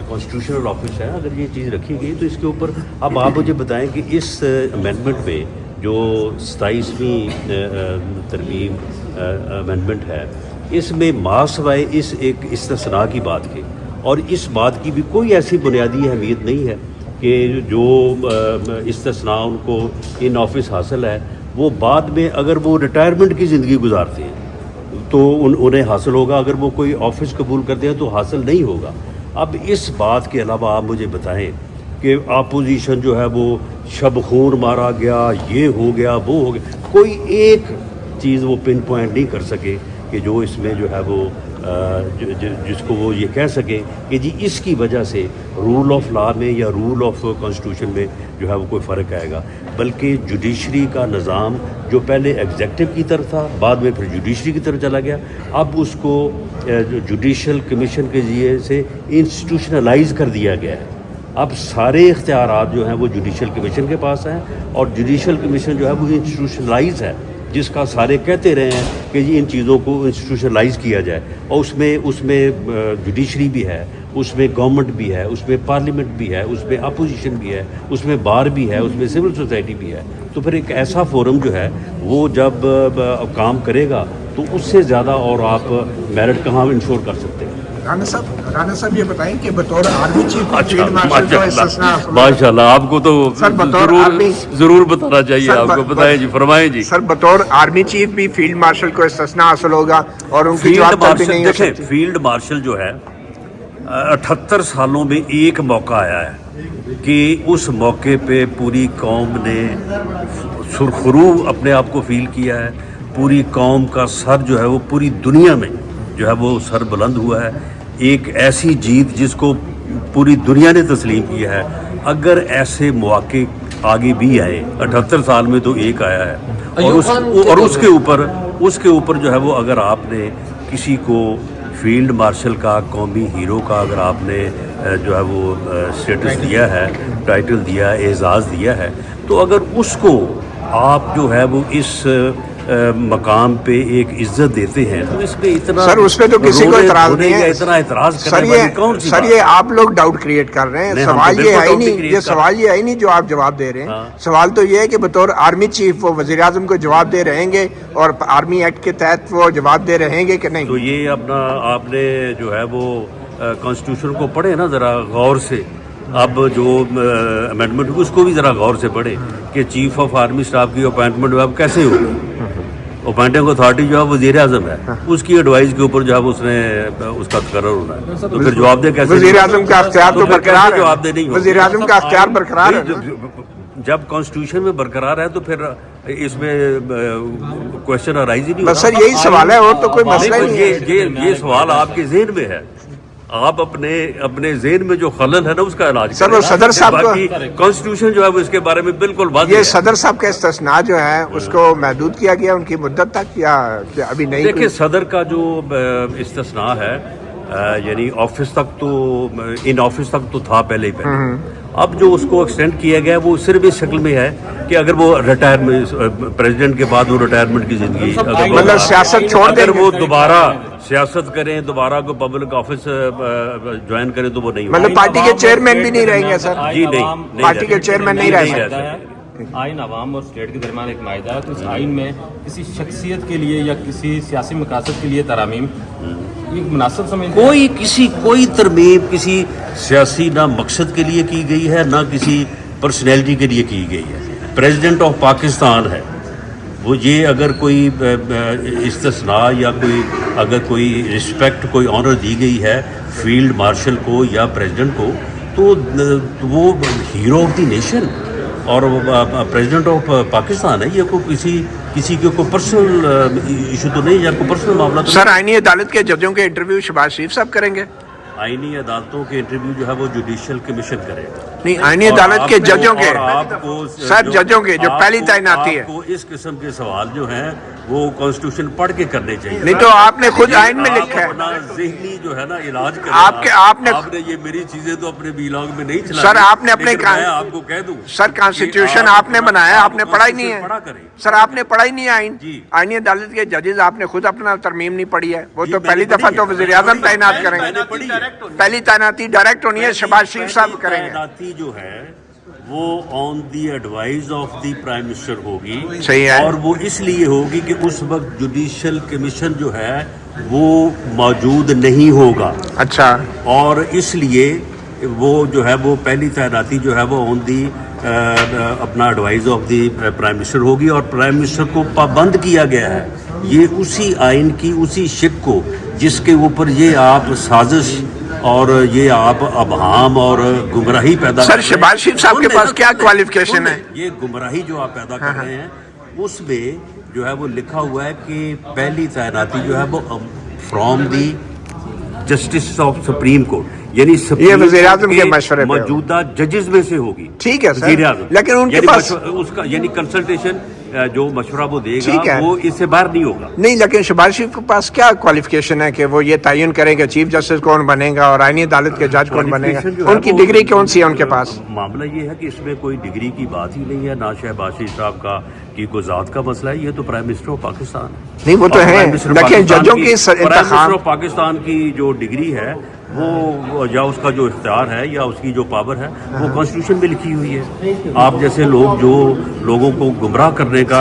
Constitutional office ہے، اگر یہ چیز رکھی گئی تو اس کے اوپر اب آپ مجھے بتائیں کہ اس امینڈمنٹ میں جو 27ویں ترمیم امینڈمنٹ ہے، اس میں ماں سوائے اس ایک استثناء کی بات کے اور اس بات کی بھی کوئی ایسی بنیادی اہمیت نہیں ہے کہ جو استثناء ان کو ان آفس حاصل ہے وہ بعد میں اگر وہ ریٹائرمنٹ کی زندگی گزارتے ہیں تو انہیں حاصل ہوگا، اگر وہ کوئی آفس قبول کرتے ہیں تو حاصل نہیں ہوگا۔ اب اس بات کے علاوہ آپ مجھے بتائیں کہ اپوزیشن جو ہے وہ شب خون مارا گیا، یہ ہو گیا، وہ ہو گیا، کوئی ایک چیز وہ پن پوائنٹ نہیں کر سکے کہ جو اس میں جو ہے وہ جس کو وہ یہ کہہ سکیں کہ جی اس کی وجہ سے رول آف لا میں یا رول آف کانسٹیٹیوشن میں جو ہے وہ کوئی فرق آئے گا، بلکہ جوڈیشری کا نظام جو پہلے ایگزیکٹو کی طرف تھا بعد میں پھر جوڈیشری کی طرف چلا گیا، اب اس کو جوڈیشل کمیشن کے ذریعے سے انسٹیٹیوشنلائز کر دیا گیا ہے۔ اب سارے اختیارات جو ہیں وہ جوڈیشل کمیشن کے پاس ہیں اور جوڈیشل کمیشن جو ہے وہ انسٹیٹیوشنلائز ہے، جس کا سارے کہتے رہے ہیں کہ جی ان چیزوں کو انسٹیٹیوشنلائز کیا جائے، اور اس میں جوڈیشری بھی ہے، اس میں گورنمنٹ بھی ہے، اس میں پارلیمنٹ بھی ہے، اس میں اپوزیشن بھی ہے، اس میں بار بھی ہے، اس میں سول سوسائٹی بھی ہے۔ تو پھر ایک ایسا فورم جو ہے وہ جب کام کرے گا تو اس سے زیادہ اور آپ میرٹ کہاں انشور کر سکتے ہیں؟ رانا صاحب یہ بتائیں کہ بطور آرمی چیف فیلڈ مارشل کو استثناء حاصل ہوگا۔ ماشاء اللہ، آپ کو تو ضرور بتانا چاہیے، آپ کو بتائیں جی، فرمائیں جی۔ سر بطور آرمی چیف بھی فیلڈ مارشل کو استثناء حاصل ہوگا اور ان کی جواب طلبی نہیں ہو سکتی۔ فیلڈ مارشل جو ہے 78 سالوں میں ایک موقع آیا ہے کہ اس موقع پہ پوری قوم نے سرخرو اپنے آپ کو فیل کیا ہے، پوری قوم کا سر جو ہے وہ پوری دنیا میں جو ہے وہ سر بلند ہوا ہے، ایک ایسی جیت جس کو پوری دنیا نے تسلیم کیا ہے۔ اگر ایسے مواقع آگے بھی آئے، 78 سال میں تو ایک آیا ہے، اور اس کے اوپر جو ہے وہ اگر آپ نے کسی کو فیلڈ مارشل کا، قومی ہیرو کا اگر آپ نے جو ہے وہ اسٹیٹس دیا ہے، ٹائٹل دیا ہے، اعزاز دیا ہے، تو اگر اس کو آپ جو ہے وہ اس مقام پہ ایک عزت دیتے ہیں تو اس میں اتنا سر اس پہ تو کسی کو اعتراض نہیں ہے، اتنا اعتراض کرنے والی کون سی سر یہ آپ لوگ ڈاؤٹ کریٹ کر رہے ہیں۔ سوال یہ ہے نہیں جو آپ جواب دے رہے ہیں، سوال تو یہ ہے کہ بطور آرمی چیف وہ وزیر اعظم کو جواب دے رہیں گے اور آرمی ایکٹ کے تحت وہ جواب دے رہیں گے کہ نہیں؟ تو یہ اپنا آپ نے جو ہے وہ کانسٹیٹیوشن کو پڑھے نا ذرا غور سے، اب جو امینڈمنٹ اس کو بھی ذرا غور سے پڑھے کہ چیف آف آرمی اسٹاف کی اپوائنٹمنٹ اب کیسے ہوگی۔ اپوائنٹنگ اتھارٹی جو ہے وزیر اعظم ہے، اس کی ایڈوائز کے اوپر جو ہے اس نے اس کا تقرر ہونا ہے، تو پھر جواب دے کیسے؟ وزیر اعظم کا اختیار تو برقرار ہے، جواب دے نہیں ہوگا، وزیر اعظم کا اختیار برقرار ہے۔ جب کانسٹیٹیوشن میں برقرار ہے تو پھر اس میں کوشچن ارائز ہی نہیں ہوگا۔ بس سر یہی سوال ہے اور تو کوئی مسئلہ نہیں ہے۔ یہ سوال آپ کے ذہن میں ہے، آپ اپنے ذہن میں جو خلل ہے نا اس کا علاج سر وہ صدر صاحب کو کانسٹیٹیوشن جو ہے وہ اس کے بارے میں بالکل واضح یہ ہے۔ صدر صاحب کا استثناء جو ہے اس کو محدود کیا گیا ان کی مدت تک یا ابھی نہیں؟ دیکھیں صدر کا جو استثناء ہے یعنی آفس تک تو ان آفس تک تو تھا پہلے ہی اب جو اس کو ایکسٹینڈ کیا گیا وہ صرف اس شکل میں ہے کہ اگر وہ ریٹائرمنٹ پریزیڈنٹ کے بعد وہ ریٹائرمنٹ کی زندگی مطلب سیاست چھوڑ دیں، اگر وہ دوبارہ سیاست کریں، دوبارہ کو پبلک آفس جوائن کریں تو وہ نہیں ہوگا۔ مطلب پارٹی کے چیئرمین بھی نہیں رہیں گے سر؟ جی نہیں، پارٹی کے چیئرمین نہیں رہ سکتے۔ آئین عوام اور اسٹیٹ کے درمیان ایک معاہدہ ہے، تو اس آئین میں کسی شخصیت کے لیے یا کسی سیاسی مقاصد کے لیے ترامیم یہ مناسب سمجھتے ہیں؟ کوئی ترمیم کسی سیاسی نہ مقصد کے لیے کی گئی ہے، نہ کسی پرسنالٹی کے لیے کی گئی ہے۔ پریزیڈنٹ آف پاکستان ہے وہ، یہ اگر کوئی استثناء یا اگر کوئی رسپیکٹ کوئی آنر دی گئی ہے فیلڈ مارشل کو یا پریزیڈنٹ کو تو وہ ہیرو آف دی نیشن اور پریزیڈنٹ آف پاکستان ہے۔ یہ کوئی کسی کے کوئی پرسنل ایشو تو نہیں یا کوئی پرسنل معاملہ تو سر آئینی عدالت کے ججوں کے انٹرویو شہباز شریف صاحب کریں گے؟ آئینی عدالتوں کے انٹرویو جو ہے وہ جوڈیشل کمیشن کرے گا۔ نہیں آئینی عدالت کے ججوں کے آپ کو سر ججوں کے جو پہلی تعیناتی ہے، آپ کو اس قسم کے سوال جو ہیں وہ کانسٹیٹیوشن پڑھ کے کرنے چاہیے. نہیں تو آپ نے خود آئین میں لکھا ہے. اپنا ذہنی جو ہے نا علاج کریں. آپ نے یہ میری چیزیں تو اپنے بیلاگ میں نہیں چلا. سر آپ نے اپنے آپ کو کہہ دوں سر کانسٹیٹیوشن آپ نے بنایا, آپ نے پڑھا ہی نہیں ہے. پڑھا کریں سر آپ نے پڑھا ہی نہیں ہے آئین. آئینی عدالت کے ججز آپ نے خود اپنا ترمیم نہیں پڑھی ہے. وہ تو پہلی دفعہ تو وزیر اعظم تعینات کریں گے. پہلی تعیناتی ڈائریکٹ ہونی ہے, شہباز شریف صاحب کریں گے. تعیناتی جو ہے وہ on the advise of the prime minister ہوگی. صحیح ہے. اور وہ اس لیے ہوگی کہ اس وقت جوڈیشل کمیشن جو ہے وہ موجود نہیں ہوگا. اچھا. اور اس لیے وہ جو ہے وہ پہلی تعیناتی جو ہے وہ آن دی اپنا advise of the prime minister ہوگی. اور پرائم منسٹر کو پابند کیا گیا ہے یہ اسی آئین کی اسی شک کو جس کے اوپر یہ آپ سازش اور یہ آپ ابہام اور گمراہی پیدا سر شہباز شریف صاحب کے پاس کیا کوالیفیکیشن ہے؟ یہ گمراہی جو آپ پیدا کر رہے ہیں اس میں جو ہے وہ لکھا ہوا ہے کہ پہلی تعیناتی جو ہے وہ from the justice of supreme court یعنی یہ وزیر اعظم کے مشورے موجودہ ججز میں سے ہوگی. ٹھیک ہے وزیر اعظم لیکن ان کے پاس اس کا یعنی کنسلٹیشن جو مشورہ وہ دے گا وہ اس سے باہر نہیں ہوگا. نہیں لیکن شہباز شریف کے پاس کیا کوالیفیکیشن ہے کہ وہ یہ تعین کریں کہ چیف جسٹس کون بنے گا اور آئینی عدالت کے جج کون بنے گا؟ ان کی ڈگری کون سی ہے ان کے پاس؟ معاملہ یہ ہے کہ اس میں کوئی ڈگری کی بات ہی نہیں ہے. نہ شہباز شریف صاحب کا کی کوئی ذات کا مسئلہ ہے. یہ تو پرائم منسٹر آف پاکستان ہے. نہیں وہ تو ہے لیکن ججوں کی پرائم منسٹر آف پاکستان کی جو ڈگری ہے وہ یا اس کا جو اختیار ہے یا اس کی جو پاور ہے وہ کانسٹیٹیوشن میں لکھی ہوئی ہے. آپ جیسے لوگ جو لوگوں کو گمراہ کرنے کا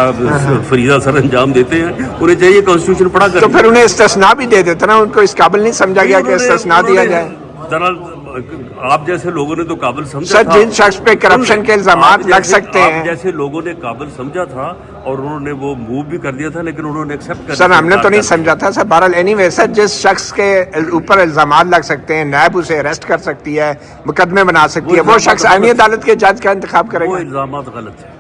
فریضہ سر انجام دیتے ہیں انہیں چاہیے کانسٹیٹیوشن پڑھا کر. تو پھر انہیں استثناء بھی دے دیتے نا, ان کو اس قابل نہیں سمجھا گیا کہ استثناء دیا جائے. آپ جیسے لوگوں نے تو قابل سمجھا سر جن شخص پہ کرپشن کے الزامات لگ سکتے ہیں جیسے لوگوں نے قابل سمجھا تھا اور انہوں نے وہ موو بھی کر دیا تھا لیکن انہوں نے ایکسیپٹ کر. سر ہم نے تو نہیں سمجھا تھا سر. بہرحال اینی وے سر جس شخص کے اوپر الزامات لگ سکتے ہیں نیب اسے اریسٹ کر سکتی ہے, مقدمے بنا سکتی ہے, وہ شخص آئینی عدالت کے جج کا انتخاب کرے گا. وہ الزامات غلط ہیں,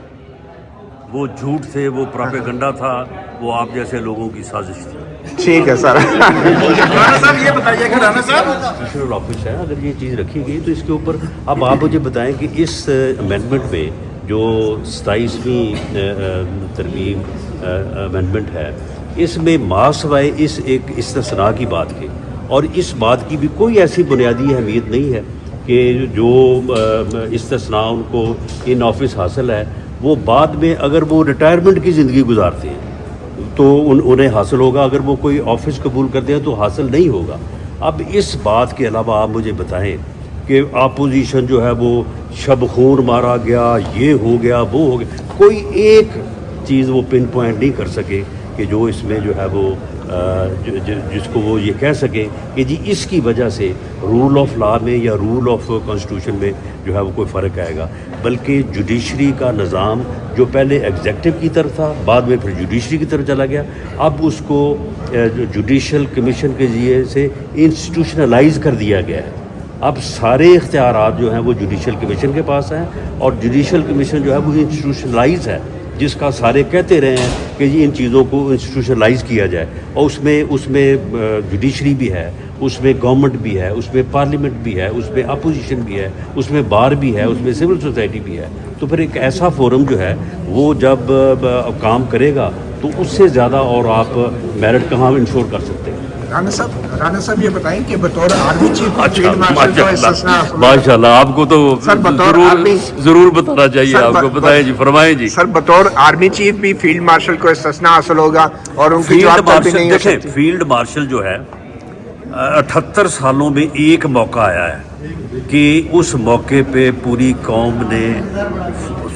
وہ جھوٹ تھے, وہ پروپیگنڈا تھا, وہ آپ جیسے لوگوں کی سازش تھی. ٹھیک ہے سر. رانا صاحب یہ بتائیے کہ رانا صاحب آفس ہے اگر یہ چیز رکھی گئی تو اس کے اوپر اب آپ مجھے بتائیں کہ اس امینڈمنٹ میں جو 27ویں ترمیم امینڈمنٹ ہے اس میں ماں سوائے اس ایک استثناء کی بات کے اور اس بات کی بھی کوئی ایسی بنیادی اہمیت نہیں ہے کہ جو استثناء ان کو ان آفس حاصل ہے وہ بعد میں اگر وہ ریٹائرمنٹ کی زندگی گزارتے ہیں تو انہیں حاصل ہوگا, اگر وہ کوئی آفس قبول کرتے ہیں تو حاصل نہیں ہوگا. اب اس بات کے علاوہ آپ مجھے بتائیں کہ اپوزیشن جو ہے وہ شب خون مارا گیا, یہ ہو گیا, وہ ہو گیا, کوئی ایک چیز وہ پن پوائنٹ نہیں کر سکے کہ جو اس میں جو ہے وہ جس کو وہ یہ کہہ سکیں کہ جی اس کی وجہ سے رول آف لا میں یا رول آف کانسٹیٹیوشن میں جو ہے وہ کوئی فرق آئے گا. بلکہ جوڈیشری کا نظام جو پہلے ایگزیکٹو کی طرف تھا بعد میں پھر جوڈیشری کی طرف چلا گیا, اب اس کو جوڈیشل کمیشن کے ذریعے سے انسٹیٹیوشنلائز کر دیا گیا ہے. اب سارے اختیارات جو ہیں وہ جوڈیشل کمیشن کے پاس ہیں اور جوڈیشل کمیشن جو ہے وہ انسٹیٹیوشنلائز ہے جس کا سارے کہتے رہے ہیں کہ جی ان چیزوں کو انسٹیٹیوشنلائز کیا جائے. اور اس میں جوڈیشری بھی ہے, اس میں گورنمنٹ بھی ہے, اس میں پارلیمنٹ بھی ہے, اس میں اپوزیشن بھی ہے, اس میں بار بھی ہے, اس میں سول سوسائٹی بھی ہے. تو پھر ایک ایسا فورم جو ہے وہ جب کام کرے گا تو اس سے زیادہ اور آپ میرٹ کہاں انشور کر سکتے ہیں. رانا صاحب یہ بتائیں کہ بطور آرمی چیف ماشاء اللہ آپ کو تو ضرور بتانا چاہیے, آپ کو بتائیں جی, فرمائیں جی. سر بطور آرمی چیف بھی فیلڈ مارشل کو استثناء حاصل ہوگا اور ان کی جواب نہیں ہو سکتی. فیلڈ مارشل جو ہے 78 سالوں میں ایک موقع آیا ہے کہ اس موقع پہ پوری قوم نے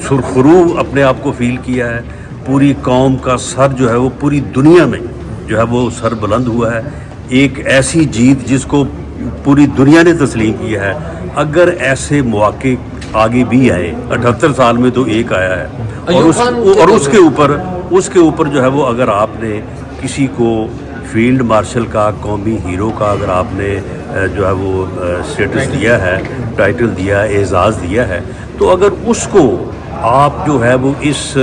سرخرو اپنے آپ کو فیل کیا ہے. پوری قوم کا سر جو ہے وہ پوری دنیا میں جو ہے وہ سر بلند ہوا ہے. ایک ایسی جیت جس کو پوری دنیا نے تسلیم کیا ہے. اگر ایسے مواقع آگے بھی آئے, 78 سال میں تو ایک آیا ہے اور اس کے اوپر جو ہے وہ اگر آپ نے کسی کو فیلڈ مارشل کا, قومی ہیرو کا اگر آپ نے جو ہے وہ اسٹیٹس دیا ہے, ٹائٹل دیا ہے, اعزاز دیا ہے, تو اگر اس کو آپ جو ہے وہ اس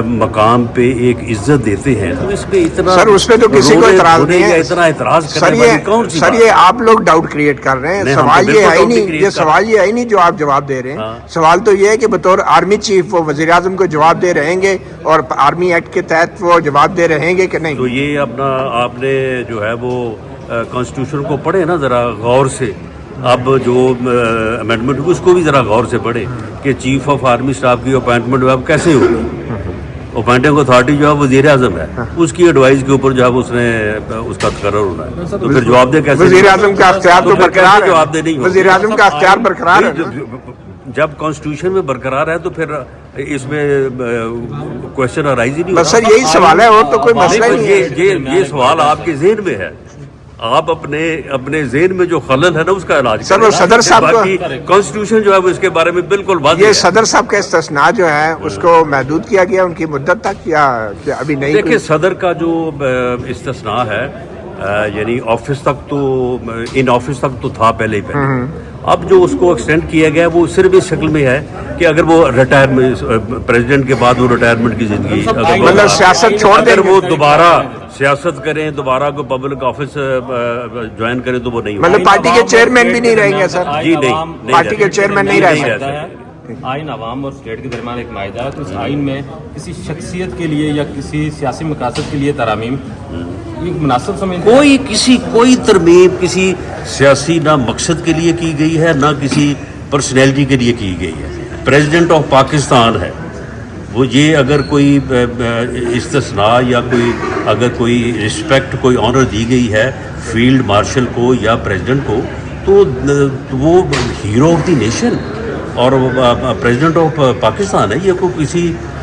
مقام پہ ایک عزت دیتے ہیں تو اس پہ اتنا سر اس پہ تو کسی کو اعتراض نہیں ہے. اتنا اعتراض سر کرنے والی کون سی سر بات؟ یہ آپ لوگ ڈاؤٹ کریٹ کر رہے ہیں. سوال یہ ہے ہی نہیں, یہ سوال یہ ہے ہی نہیں جو آپ جواب دے رہے ہیں. سوال تو یہ ہے کہ بطور آرمی چیف وہ وزیر اعظم کو جواب دے رہیں گے اور آرمی ایکٹ کے تحت وہ جواب دے رہیں گے کہ نہیں. تو یہ اپنا آپ نے جو ہے وہ کانسٹیٹیوشن کو پڑھے نا ذرا غور سے. اب جو امینڈمنٹ اس کو بھی ذرا غور سے پڑھے کہ چیف آف آرمی اسٹاف کی اپوائنٹمنٹ اب کیسے ہوگی. اپوائنٹنگ اتھارٹی جو ہے وزیر اعظم ہے, اس کی ایڈوائز کے اوپر جو ہے اس نے اس کا تقرر ہونا ہے, تو پھر جواب دے کیسے. وزیر اعظم کا اختیار تو برقرار ہے, جواب دے نہیں ہوگا. وزیر اعظم کا اختیار برقرار ہے. جب کانسٹیٹیوشن میں برقرار ہے تو پھر اس میں کوشچن ارائز ہی نہیں. بس سر یہی سوال ہے اور تو کوئی مسئلہ ہی نہیں ہے. یہ سوال آپ کے ذہن میں ہے, آپ اپنے ذہن میں جو خلل ہے نا اس کا علاج سر وہ صدر صاحب کو کانسٹیٹیوشن جو ہے وہ اس کے بارے میں بالکل واضح یہ ہے. صدر صاحب کا استثناء جو ہے اس کو محدود کیا گیا ان کی مدت تک یا ابھی نہیں. دیکھیں صدر کا جو استثناء ہے یعنی آفس تک تو ان آفس تک تو تھا پہلے ہی پہلے. اب جو اس کو ایکسٹینڈ کیا گیا وہ صرف اس شکل میں ہے کہ اگر وہ ریٹائرمنٹ پریزیڈنٹ کے بعد وہ ریٹائرمنٹ کی زندگی مطلب سیاست چھوڑ دیں, اگر وہ دوبارہ سیاست کریں, دوبارہ کو پبلک آفس جوائن کریں تو وہ نہیں ہوگا. مطلب پارٹی کے چیئرمین بھی نہیں رہیں گے سر. جی نہیں, پارٹی کے چیئرمین نہیں رہ سکتے. آئین عوام اور اسٹیٹ کے درمیان ایک معاہدہ ہے, تو اس آئین میں کسی شخصیت کے لیے یا کسی سیاسی مقاصد کے لیے ترامیم ایک مناسب سمجھتے ہیں؟ کوئی ترمیم کسی سیاسی نہ مقصد کے لیے کی گئی ہے نہ کسی پرسنالٹی کے لیے کی گئی ہے. پریزیڈنٹ آف پاکستان ہے وہ, یہ اگر کوئی استثناء یا اگر کوئی رسپیکٹ کوئی آنر دی گئی ہے فیلڈ مارشل کو یا پریزیڈنٹ کو تو وہ ہیرو آف دی نیشن اور پریزیڈنٹ آف پاکستان ہے. یہ کوئی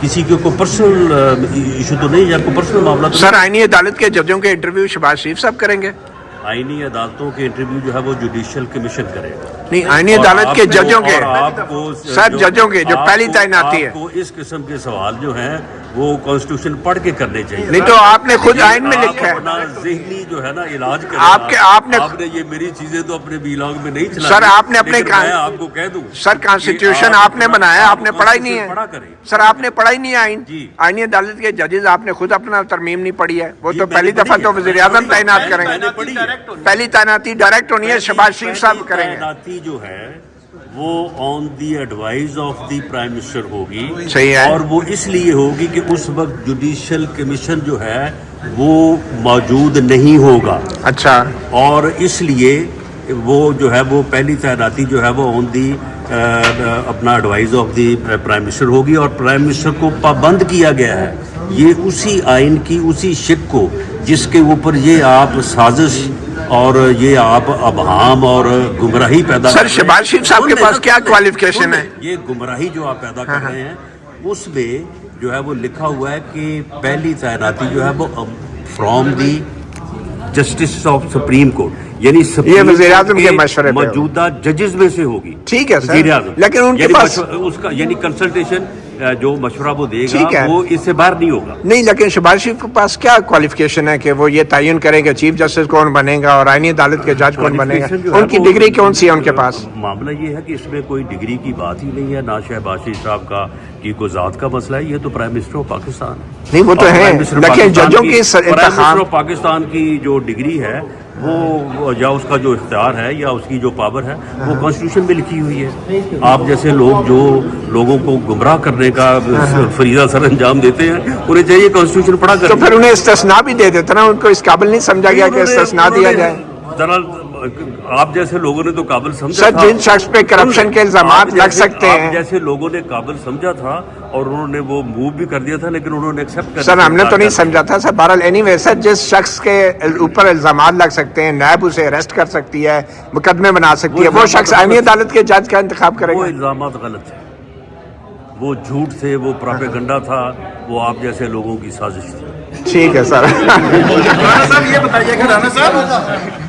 کسی کے کوئی پرسنل ایشو تو نہیں یا کوئی پرسنل معاملہ تو. سر آئینی عدالت کے ججوں کے انٹرویو شہباز شریف صاحب کریں گے؟ آئینی عدالتوں کے انٹرویو جو ہے وہ جوڈیشل کمیشن کرے گا. نہیں آئینی عدالت کے ججوں کے سر سر ججوں کے جو پہلی تعیناتی ہے. آپ کو اس قسم کے سوال جو ہیں وہ کانسٹیٹیوشن پڑھ کے کرنے چاہیے. نہیں تو آپ نے خود آئین میں لکھا ہے. اپنا ذہنی جو ہے نا علاج کریں. آپ نے یہ میری چیزیں تو اپنے ویلاگ میں نہیں چلا. سر آپ نے اپنے میں آپ کو کہہ دوں سر کانسٹیٹیوشن آپ نے بنایا, آپ نے پڑھا ہی نہیں ہے. سر آپ نے پڑھا ہی نہیں آئین. آئینی عدالت کے ججز آپ نے خود اپنا ترمیم نہیں پڑھی ہے. وہ تو پہلی دفعہ تو وزیر اعظم تعینات کریں گے. پہلی تعیناتی ڈائریکٹ ہونی ہے, شہباز شریف صاحب کریں گے. تعیناتی جو ہے وہ on the advise of the prime minister ہوگی. صحیح ہے. اور وہ اس لیے ہوگی کہ اس وقت جوڈیشل کمیشن جو ہے وہ موجود نہیں ہوگا. اچھا. اور اس لیے وہ جو ہے وہ پہلی تعیناتی جو ہے وہ آن دی اپنا advise of the prime minister ہوگی. اور پرائم منسٹر کو پابند کیا گیا ہے یہ اسی آئین کی اسی شک کو جس کے اوپر یہ آپ سازش اور یہ آپ ابہام اور گمراہی پیدا. سر شہباز شریف صاحب کے پاس کیا کوالیفیکیشن ہے؟ یہ گمراہی جو آپ پیدا کر رہے ہیں اس میں جو ہے وہ لکھا ہوا ہے کہ پہلی تعیناتی جو ہے وہ from the justice of supreme court یعنی یہ وزیر اعظم کے مشورے پہ موجودہ ججز میں سے ہوگی. ٹھیک ہے سر, وزیر اعظم لیکن ان کے پاس اس کا یعنی کنسلٹیشن جو مشورہ وہ دے گا وہ اس سے باہر نہیں ہوگا. نہیں لیکن شہباز شریف کے پاس کیا کوالیفیکیشن ہے کہ وہ یہ تعین کریں کہ چیف جسٹس کون بنے گا اور آئینی عدالت کے جج کون بنے گا؟ ان کی ڈگری کون سی ہے ان کے پاس؟ معاملہ یہ ہے کہ اس میں کوئی ڈگری کی بات ہی نہیں ہے, نہ شہباز شریف صاحب کا کی کوئی ذات کا مسئلہ ہے. یہ تو پرائم منسٹر آف پاکستان نہیں وہ تو ہے, لیکن ججوں کی پرائم منسٹر آف پاکستان کی جو ڈگری ہے وہ یا اس کا جو اختیار ہے یا اس کی جو پاور ہے وہ کانسٹیٹیوشن میں لکھی ہوئی ہے. آپ جیسے لوگ جو لوگوں کو گمراہ کرنے کا فریضہ سر انجام دیتے ہیں انہیں چاہیے کانسٹیٹیوشن پڑھا کر. تو پھر انہیں استثناء بھی دے دیتا نا, ان کو اس قابل نہیں سمجھا گیا کہ استثناء دیا جائے. آپ جیسے لوگوں نے تو قابل سمجھا سر تھا. جن شخص پہ کرپشن کے الزامات لگ سکتے ہیں آپ جیسے لوگوں نے قابل سمجھا تھا اور انہوں نے وہ موو بھی کر دیا تھا لیکن انہوں نے ایکسپٹ کر. سر ہم نے تو نہیں سمجھا تھا سر. بہرحال اینی وے سر جس شخص کے اوپر الزامات لگ سکتے ہیں نیب اسے اریسٹ کر سکتی ہے, مقدمے بنا سکتی ہے, وہ شخص آئینی عدالت کے جج کا انتخاب کرے وہ گا. الزامات غلط تھے, وہ جھوٹ تھے, وہ پراپیگنڈا تھا, وہ آپ جیسے لوگوں کی سازش تھی. ٹھیک ہے سر. رانا صاحب یہ بتائیے کہ رانا صاحب